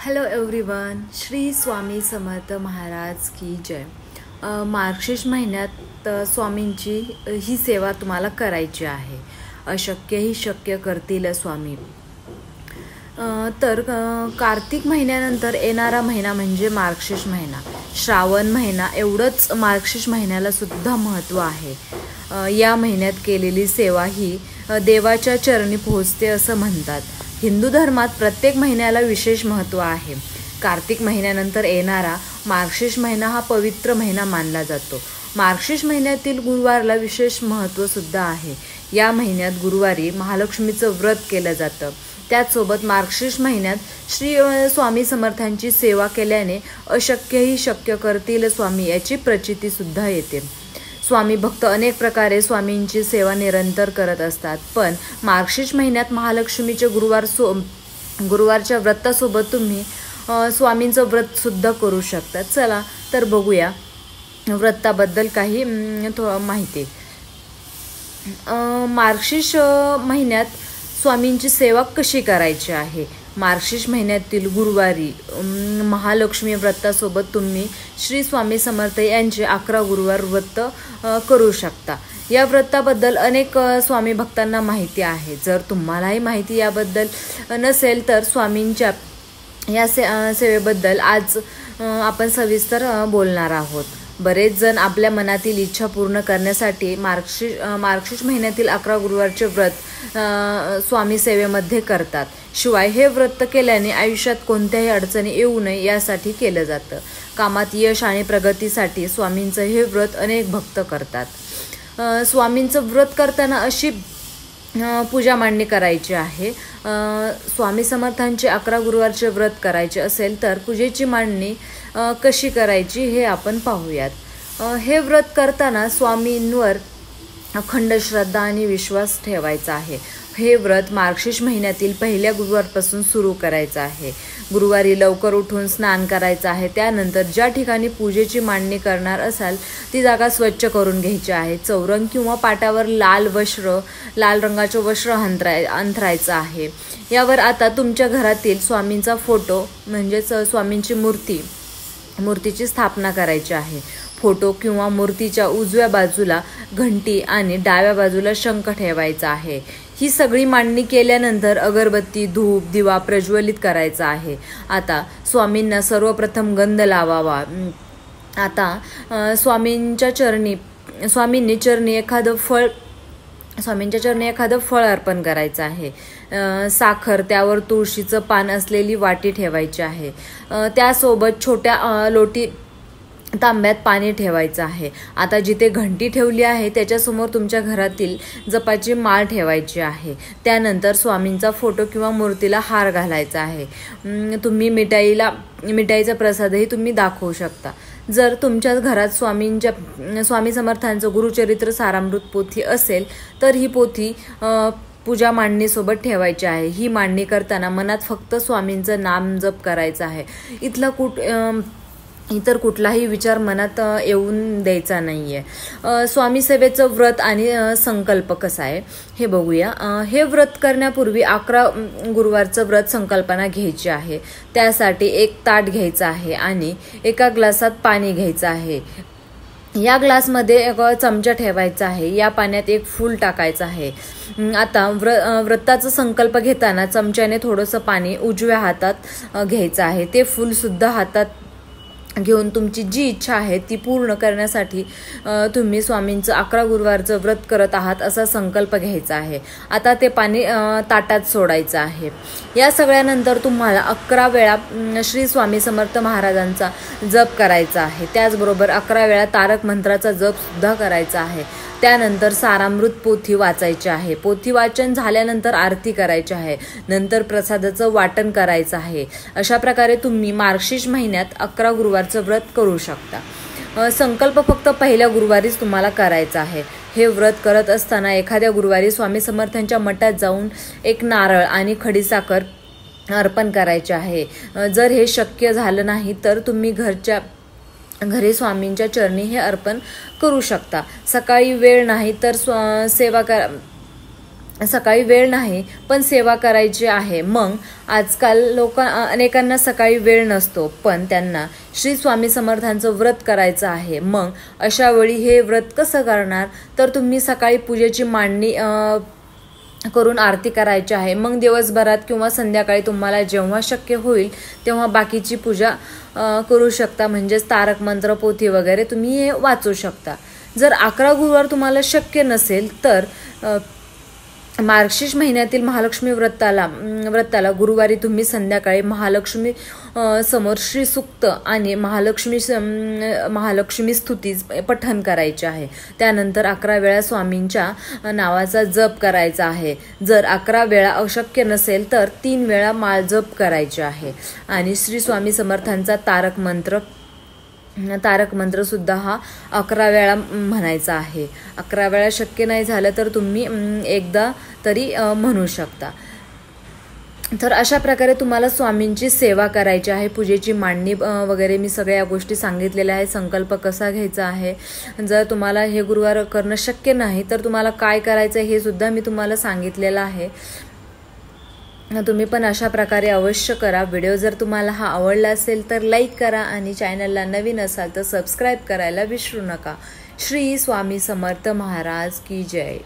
Hello everyone, Shri Swami Samarth Maharaj की जय। मार्गशीर्ष महिन्यात स्वामींची ही सेवा तुम्हाला करायची आहे। अशक्य ही शक्य करतील स्वामी। तर कार्तिक महिन्यानंतर येणारा महिना म्हणजे मार्गशीर्ष महिना। श्रावण महिना एवढंच मार्गशीर्ष महिन्याला सुद्धा महत्त्व आहे। या महिन्यात केलेली सेवा ही देवाच्या चरणी पोहोचते असं म्हणतात। हिंदू धर्मात प्रत्येक महिन्याला विशेष महत्त्व आहे। कार्तिक महिन्यानंतर येणारा मार्गशीर्ष महिना हा पवित्र महिना मानला जातो। मार्गशीर्ष महिन्यातील गुरुवारला विशेष महत्त्व सुद्धा आहे। या महिन्यात गुरुवारी महालक्ष्मीचं व्रत केलं जातं। त्याचसोबत मार्गशीर्ष महिन्यात श्री स्वामी समर्थांची सेवा केल्याने अशक्यही शक्य करतील स्वामी याची प्रचिती सुद्धा येते। स्वामी भक्त अनेक प्रकारे स्वामींची सेवा निरंतर करत असतात, पण मार्गशीर्ष महिन्यात महालक्ष्मीचे गुरुवारच्या व्रतासोबत तुम्ही स्वामींचं व्रत सुद्धा करू शकता। चला तर बघूया व्रताबद्दल काही माहिती। मार्गशीर्ष महिन्यात स्वामींची सेवा कशी करायची आहे। मार्गशीर्ष महिन्यातील गुरुवारी महालक्ष्मी व्रतासोबत तुम्ही श्री स्वामी समर्थ यांचे 11 गुरुवार व्रत करू शकता। या व्रताबद्दल अनेक स्वामी भक्तांना माहिती आहे। जर तुम्हालाही माहिती याबद्दल नसेल तर स्वामींच्या या सेवेबद्दल आज आपण सविस्तर बोलणार आहोत। बरेच जण आपल्या मनातील इच्छा पूर्ण करण्यासाठी मार्गशीर्ष महिन्यातील 11 गुरुवारचे व्रत स्वामी सेवेमध्ये करतात। शिवाय हे व्रत केल्याने आयुष्यात कोणत्याही अडचणी येऊ नये यासाठी केलं जातं। कामात यश आणि प्रगतीसाठी स्वामींचं हे व्रत अनेक भक्त करतात। स्वामींचं व्रत करताना अशी पूजा मांडणी करायची आहे। स्वामी समर्थांचे 11 गुरुवारचे व्रत करायचे असेल तर पूजेची मांडणी कशी करायची हे आपण पाहूयात। हे व्रत करताना स्वामींवर अखंड श्रद्धा आणि विश्वास ठेवायचा आहे। हे व्रत मार्गशीर्ष महिन्यातील पहिल्या गुरुवारपासून सुरू करायचं आहे। गुरुवारी लवकर उठून स्नान करायचं आहे। त्यानंतर ज्या ठिकाणी पूजेची मांडणी करणार असाल ती जागा स्वच्छ करून घ्यायची आहे। चौरंग किंवा पाटावर लाल रंगाचं वस्त्र अंथरायचं आहे। यावर आता तुमच्या घरातील स्वामींचा फोटो म्हणजेच स्वामींची मूर्तीची स्थापना करायची आहे। फोटो किंवा मूर्तीच्या उजव्या बाजूला घंटी आणि डाव्या बाजूला शंख ठेवायचा आहे। ही सगळी मांडणी केल्यानंतर अगरबत्ती, धूप, दिवा प्रज्वलित करायचा आहे। आता स्वामींना सर्वप्रथम गंध लावावा। आता स्वामींच्या चरणी एखादं फळ अर्पण करायचं आहे। साखर, त्यावर तुळशीचं पान असलेली वाटी ठेवायची आहे। त्यासोबत छोट्या लोटी तांब्यात पाणी ठेवायचं आहे। आता जिथे घंटी ठेवली आहे त्याच्यासमोर तुमच्या घरातील जपाची माळ ठेवायची आहे। त्यानंतर स्वामींचा फोटो किंवा मूर्तीला हार घालायचा आहे। तुम्ही मिठाईचा प्रसादही तुम्ही दाखवू शकता। जर तुमच्या घरात स्वामी समर्थांचं गुरुचरित्र सारामृत पोथी असेल तर ही पोथी पूजा मांडणीसोबत ठेवायची आहे। ही मांडणी करताना मनात फक्त स्वामींचं नाम जप करायचं आहे। इतर कुठलाही विचार मनात येऊन द्यायचा नाहीये। स्वामी सेवेचं व्रत आणि संकल्प कसा आहे हे बघूया। हे व्रत करण्यापूर्वी 11 गुरुवारचं व्रत संकल्पना घ्यायची आहे। त्यासाठी एक ताट घ्यायचं आहे आणि एका ग्लासात पाणी घ्यायचं आहे। या ग्लासमध्ये एक चमचा ठेवायचा आहे। या पाण्यात एक फूल टाकायचं आहे। आता व्रताचा संकल्प घेताना चमच्याने थोडंसं पाणी उजव्या हातात घ्यायचं आहे। ते फूलसुद्धा हातात घेऊन तुमची जी इच्छा आहे ती पूर्ण करण्यासाठी तुम्ही स्वामींचं 11 गुरुवारचं व्रत करत आहात असा संकल्प घ्यायचा आहे। आता ते पाणी ताटात सोडायचं आहे। या सगळ्यानंतर तुम्हाला 11 वेळा श्री स्वामी समर्थ महाराजांचा जप करायचा आहे। त्याचबरोबर 11 वेळा तारक मंत्राचा जप सुद्धा करायचा आहे। त्यानंतर सारामृत पोथी वाचायची आहे। पोथी वाचन झाल्यानंतर आरती करायची आहे। नंतर प्रसादाचं वाटण करायचं आहे। अशा प्रकारे तुम्ही मार्गशीर्ष महिन्यात 11 गुरुवारचं व्रत करू शकता। संकल्प फक्त पहिल्या गुरुवारीच तुम्हाला करायचा आहे। हे व्रत करत असताना एखाद्या गुरुवारी स्वामी समर्थांच्या मठात जाऊन एक नारळ आणि खडीसाखर अर्पण करायचे आहे। जर हे शक्य झालं नाही तर तुम्ही घरी स्वामींच्या चरणी हे अर्पण करू शकता। सकाळी वेळ नाही तर सकाळी वेळ नाही पण सेवा करायची आहे. मग आजकाल अनेकांना सकाळी वेळ नसतो पण त्यांना श्री स्वामी समर्थांचं व्रत करायचं आहे. मग अशा वेळी हे व्रत कसं करणार, तर तुम्ही सकाळी पूजेची मांडणी करून आरती करायची आहे. मग दिवसभरात किंवा संध्याकाळी तुम्हाला जेव्हा शक्य होईल तेव्हा बाकीची पूजा करू शकता. म्हणजेच तारक मंत्र, पोथी वगैरे तुम्ही हे वाचू शकता. जर 11 गुरुवार तुम्हाला शक्य नसेल तर मार्गशीर्ष महिन्यातील महालक्ष्मी व्रताला गुरुवारी तुम्ही संध्याकाळी महालक्ष्मी समोर श्री सूक्त आणि महालक्ष्मी स्तुती पठण करायचे आहे. त्यानंतर 11 वेळा स्वामींच्या नावाचा जप करायचा आहे. जर 11 वेळा अशक्य नसेल तर 3 वेळा माळ जप करायचे आहे. आणि श्री स्वामी समर्थांचा तारक मंत्र सुद्धा हा 11 वेळा म्हणायचा आहे. 11 वेळा शक्य नाही झालं तर तुम्ही एकदा तरी म्हणू शकता. तर अशा प्रकारे तुम्हाला स्वामींची सेवा करायची आहे. पूजेची मांडणी वगैरे मी सगळ्या गोष्टी सांगितलेल्या आहे. संकल्प कसा घ्यायचा आहे. जर तुम्हाला हे गुरुवार करणं शक्य नाही तर तुम्हाला काय करायचं हे सुद्धा मी तुम्हाला सांगितलेलं आहे. तुम्ही पण अशा प्रकारे अवश्य करा. व्हिडिओ जर तुम्हाला हा आवडला असेल तर लाईक करा आणि चॅनलला नवीन असाल तर सबस्क्राईब करायला विसरू नका. श्री स्वामी समर्थ महाराज की जय.